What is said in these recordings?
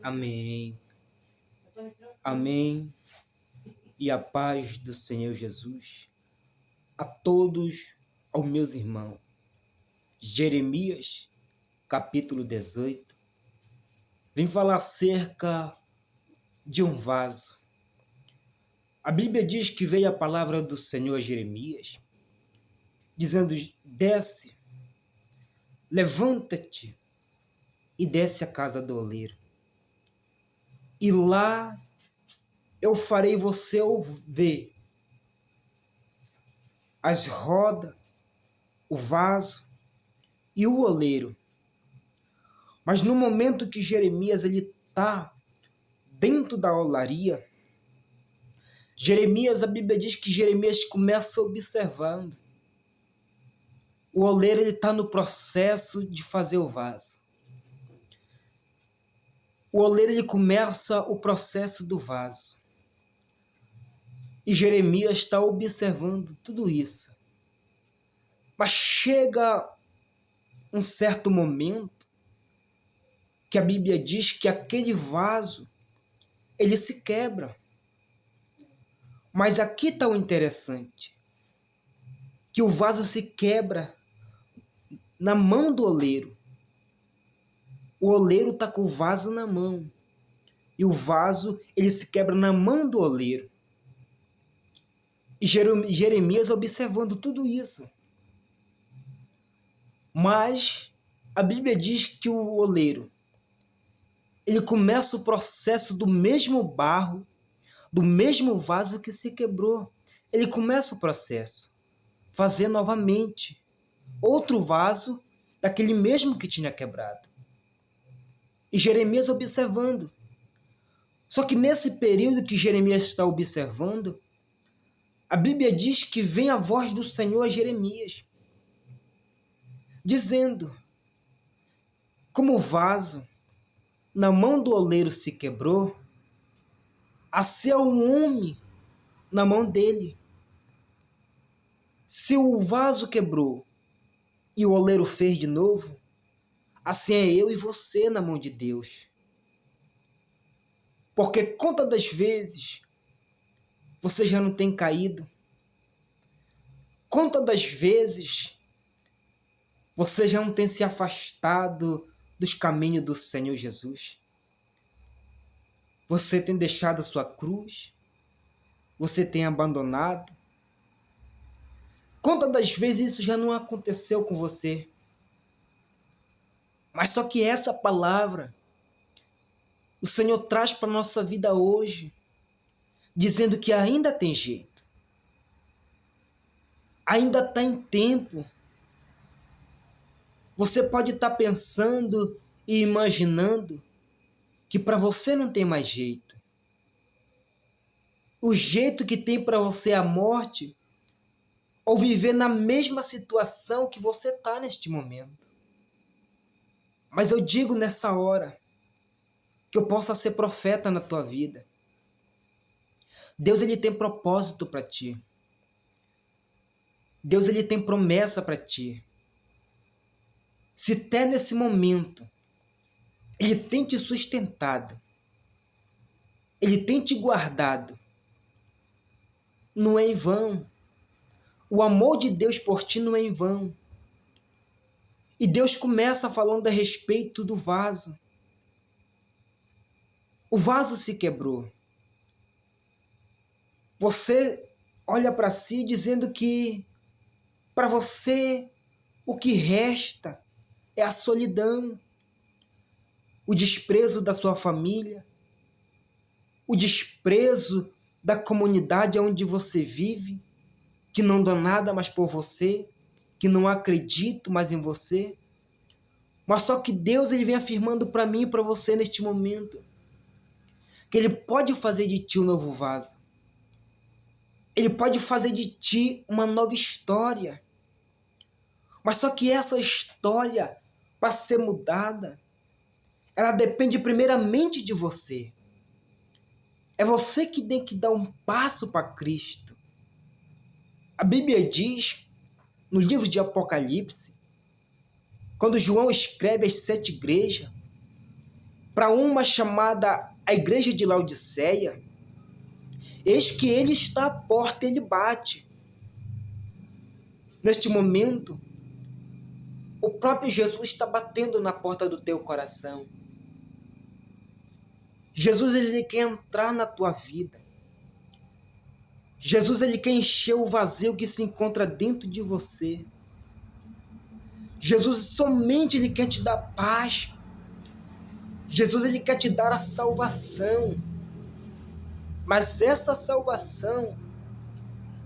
Amém. Amém. E a paz do Senhor Jesus a todos, aos meus irmãos. Jeremias, capítulo 18, vem falar acerca de um vaso. A Bíblia diz que veio a palavra do Senhor a Jeremias, dizendo: desce, levanta-te e desce à casa do oleiro. E lá eu farei você ver as rodas, o vaso e o oleiro. Mas no momento que Jeremias está dentro da olaria, Jeremias, a Bíblia diz que Jeremias começa observando. O oleiro está no processo de fazer o vaso. O oleiro começa o processo do vaso. E Jeremias está observando tudo isso. Mas chega um certo momento que a Bíblia diz que aquele vaso, ele se quebra. Mas aqui está o interessante, que o vaso se quebra na mão do oleiro. O oleiro está com o vaso na mão. E o vaso, ele se quebra na mão do oleiro. E Jeremias observando tudo isso. Mas a Bíblia diz que o oleiro, ele começa o processo do mesmo barro, do mesmo vaso que se quebrou. Ele começa o processo, fazer novamente outro vaso daquele mesmo que tinha quebrado. E Jeremias observando. Só que nesse período que Jeremias está observando, a Bíblia diz que vem a voz do Senhor a Jeremias, dizendo: como o vaso na mão do oleiro se quebrou, assim é o homem na mão dele. Se o vaso quebrou e o oleiro fez de novo, assim é eu e você na mão de Deus. Porque quantas das vezes você já não tem caído? Quantas das vezes você já não tem se afastado dos caminhos do Senhor Jesus? Você tem deixado a sua cruz? Você tem abandonado? Quantas das vezes isso já não aconteceu com você? Mas só que essa palavra o Senhor traz para a nossa vida hoje, dizendo que ainda tem jeito. Ainda está em tempo. Você pode estar pensando e imaginando que para você não tem mais jeito. O jeito que tem para você é a morte, ou viver na mesma situação que você está neste momento. Mas eu digo nessa hora que eu possa ser profeta na tua vida. Deus, ele tem propósito para ti. Deus, ele tem promessa para ti. Se até nesse momento ele tem te sustentado, ele tem te guardado, não é em vão. O amor de Deus por ti não é em vão. E Deus começa falando a respeito do vaso. O vaso se quebrou. Você olha para si dizendo que para você o que resta é a solidão, o desprezo da sua família, o desprezo da comunidade onde você vive, que não dá nada mais por você, que não acredito mais em você. Mas só que Deus, ele vem afirmando para mim e para você neste momento que ele pode fazer de ti um novo vaso. Ele pode fazer de ti uma nova história. Mas só que essa história, para ser mudada, ela depende primeiramente de você. É você que tem que dar um passo para Cristo. A Bíblia diz, no livro de Apocalipse, quando João escreve as 7 igrejas, para uma chamada a igreja de Laodiceia: eis que ele está à porta, ele bate. Neste momento, o próprio Jesus está batendo na porta do teu coração. Jesus, ele quer entrar na tua vida. Jesus, ele quer encher o vazio que se encontra dentro de você. Jesus, somente ele quer te dar paz. Jesus, ele quer te dar a salvação. Mas essa salvação,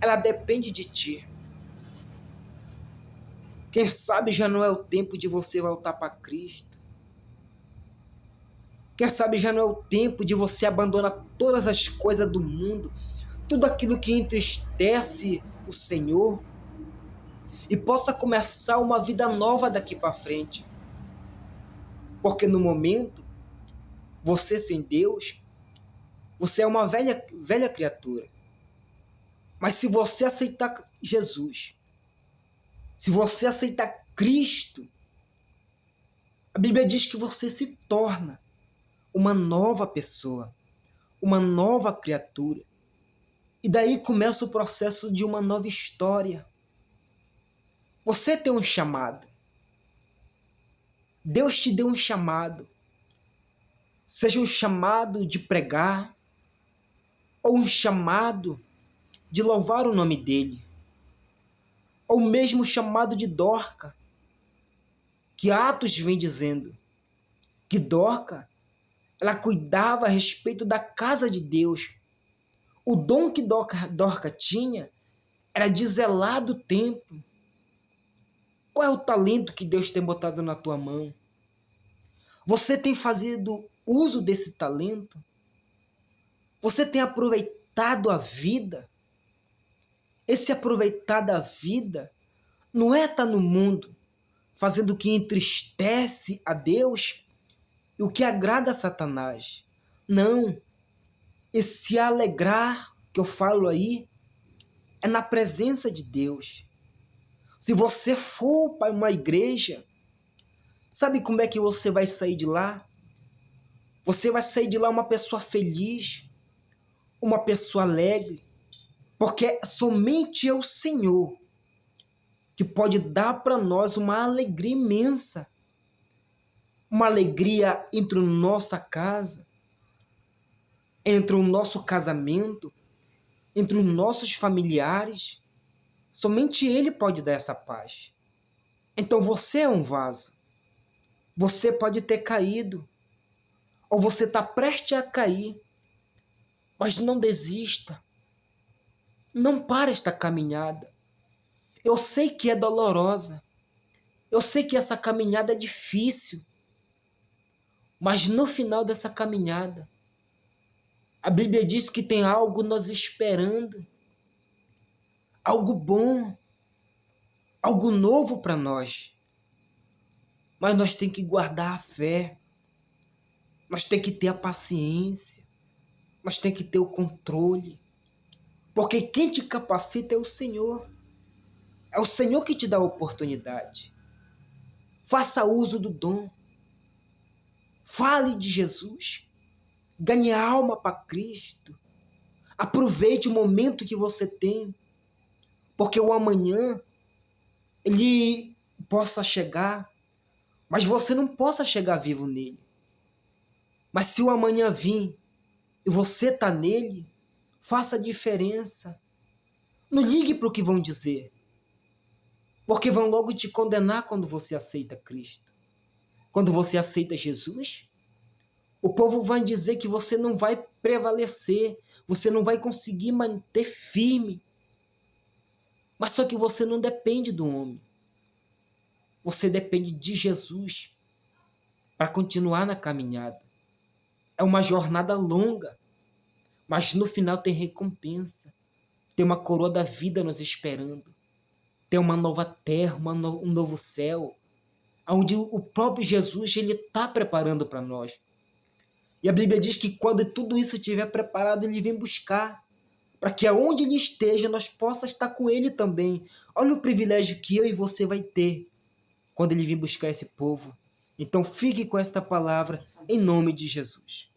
ela depende de ti. Quem sabe já não é o tempo de você voltar para Cristo. Quem sabe já não é o tempo de você abandonar todas as coisas do mundo, tudo aquilo que entristece o Senhor, e possa começar uma vida nova daqui para frente. Porque no momento, você sem Deus, você é uma velha criatura. Mas se você aceitar Jesus, se você aceitar Cristo, a Bíblia diz que você se torna uma nova pessoa, uma nova criatura. E daí começa o processo de uma nova história. Você tem um chamado. Deus te deu um chamado. Seja um chamado de pregar, ou um chamado de louvar o nome dele, ou mesmo o chamado de Dorca, que Atos vem dizendo que Dorca, ela cuidava a respeito da casa de Deus. O dom que Dorca tinha era de zelar do templo. Qual é o talento que Deus tem botado na tua mão? Você tem fazido uso desse talento? Você tem aproveitado a vida? Esse aproveitar da vida não é estar no mundo fazendo o que entristece a Deus e o que agrada a Satanás. Não. Esse alegrar que eu falo aí é na presença de Deus. Se você for para uma igreja, sabe como é que você vai sair de lá? Você vai sair de lá uma pessoa feliz, uma pessoa alegre, porque somente é o Senhor que pode dar para nós uma alegria imensa, uma alegria entre a nossa casa, entre o nosso casamento, entre os nossos familiares. Somente Ele pode dar essa paz. Então você é um vaso. Você pode ter caído, ou você está prestes a cair, mas não desista. Não para esta caminhada. Eu sei que é dolorosa. Eu sei que essa caminhada é difícil. Mas no final dessa caminhada, a Bíblia diz que tem algo nos esperando. Algo bom. Algo novo para nós. Mas nós temos que guardar a fé. Nós temos que ter a paciência. Nós temos que ter o controle. Porque quem te capacita é o Senhor. É o Senhor que te dá a oportunidade. Faça uso do dom. Fale de Jesus. Ganhe alma para Cristo. Aproveite o momento que você tem. Porque o amanhã, ele possa chegar, mas você não possa chegar vivo nele. Mas se o amanhã vir e você está nele, faça a diferença. Não ligue para o que vão dizer. Porque vão logo te condenar quando você aceita Cristo. Quando você aceita Jesus, o povo vai dizer que você não vai prevalecer, você não vai conseguir manter firme. Mas só que você não depende do homem. Você depende de Jesus para continuar na caminhada. É uma jornada longa, mas no final tem recompensa. Tem uma coroa da vida nos esperando. Tem uma nova terra, um novo céu, onde o próprio Jesus ele está preparando para nós. E a Bíblia diz que quando tudo isso estiver preparado, ele vem buscar, para que aonde ele esteja, nós possamos estar com ele também. Olha o privilégio que eu e você vai ter quando ele vir buscar esse povo. Então fique com esta palavra em nome de Jesus.